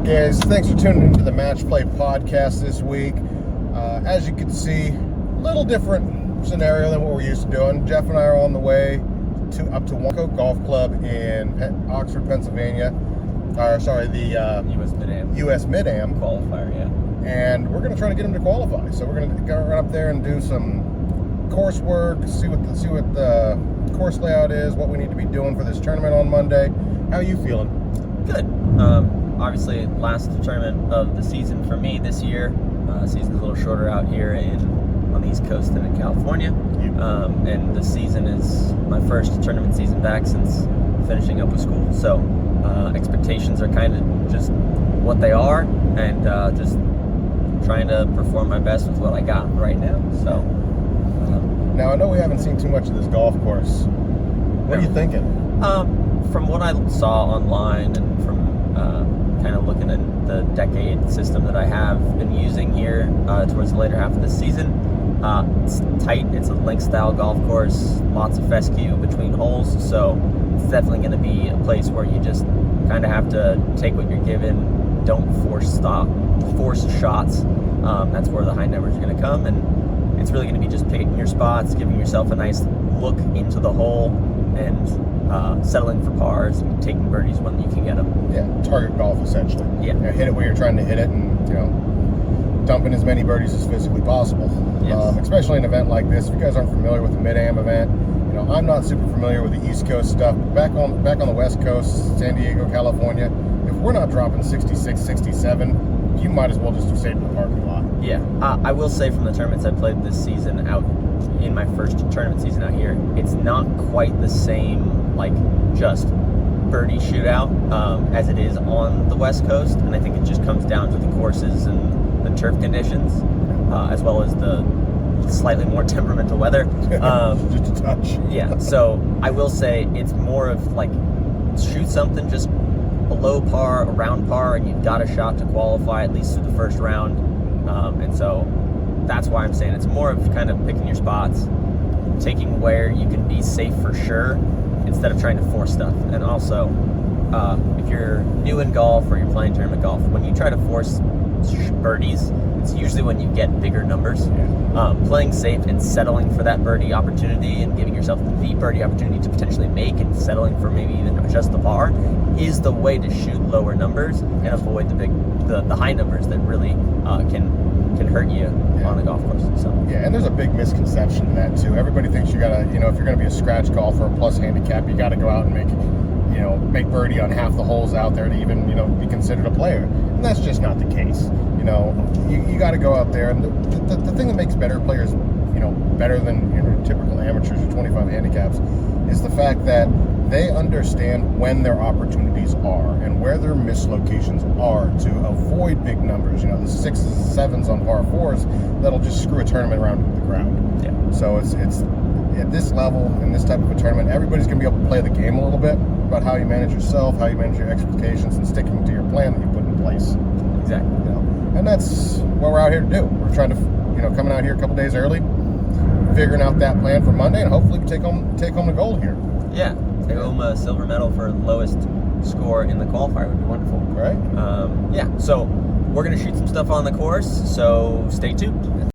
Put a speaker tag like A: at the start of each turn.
A: guys? Thanks for tuning into the Matchplay podcast this week. As you can see, a little different scenario than what we're used to doing. Jeff and I are on the way up to Wonko Golf Club in Oxford, Pennsylvania. The U.S. Mid-Am
B: qualifier, yeah.
A: And we're going to try to get him to qualify. So we're going to go run up there and do some coursework, see what the course layout is, what we need to be doing for this tournament on Monday. How are you feeling?
B: Good. Obviously, last tournament of the season for me this year. Season's a little shorter out here on the East Coast than in California. And the season is my first tournament season back since finishing up with school. So expectations are kind of just what they are, and just trying to perform my best with what I got right now. So
A: now I know we haven't seen too much of this golf course. What are you thinking?
B: From what I saw online and from kind of looking at the decade system that I have been using here towards the later half of the season, it's tight. It's a link style golf course, lots of fescue between holes, so it's definitely going to be a place where you just kind of have to take what you're given, don't force shots. That's where the high numbers are going to come, and it's really going to be just picking your spots, giving yourself a nice look into the hole, and settling for pars and taking birdies when you can get them.
A: Yeah, target golf essentially.
B: Yeah.
A: Hit it where you're trying to hit it, and dumping as many birdies as physically possible.
B: Yes.
A: Especially an event like this. If you guys aren't familiar with the Mid-Am event, I'm not super familiar with the East Coast stuff. But back on the West Coast, San Diego, California, if we're not dropping 66, 67, you might as well just have stayed in the parking lot.
B: Yeah, I will say from the tournaments I played this season out in my first tournament season out here, it's not quite the same just birdie shootout as it is on the West Coast, and I think it just comes down to the courses and the turf conditions, as well as the slightly more temperamental weather.
A: Just a touch.
B: Yeah, so I will say it's more of shoot something just below par, around par, and you've got a shot to qualify at least through the first round. And so that's why I'm saying it's more of kind of picking your spots, taking where you can be safe for sure, instead of trying to force stuff. And also, if you're new in golf or you're playing tournament golf, when you try to force birdies, it's usually when you get bigger numbers.
A: Yeah.
B: Playing safe and settling for that birdie opportunity and giving yourself the birdie opportunity to potentially make, and settling for maybe even just the par, is the way to shoot lower numbers and avoid the high numbers that really can hurt you on the golf course. So
A: yeah, and there's a big misconception in that too. Everybody thinks you gotta, if you're gonna be a scratch golfer, a plus handicap, you gotta go out and make birdie on half the holes out there to even be considered a player, and that's just not the case. You got to go out there, and the thing that makes better players better than typical amateurs or 25 handicaps is the fact that they understand when their opportunities are and where their mislocations are to avoid big numbers. The 6s and 7s on par 4s that'll just screw a tournament around into the ground.
B: yeah.
A: So it's at this level, in this type of a tournament, everybody's going to be able to play the game a little bit about how you manage yourself, how you manage your expectations, and sticking to your plan that you put in place.
B: Exactly.
A: And that's what we're out here to do. We're trying to, coming out here a couple days early, figuring out that plan for Monday, and hopefully take home the gold here.
B: Yeah, take home a silver medal for lowest score in the qualifier would be wonderful.
A: Right?
B: Yeah, so we're going to shoot some stuff on the course, so stay tuned.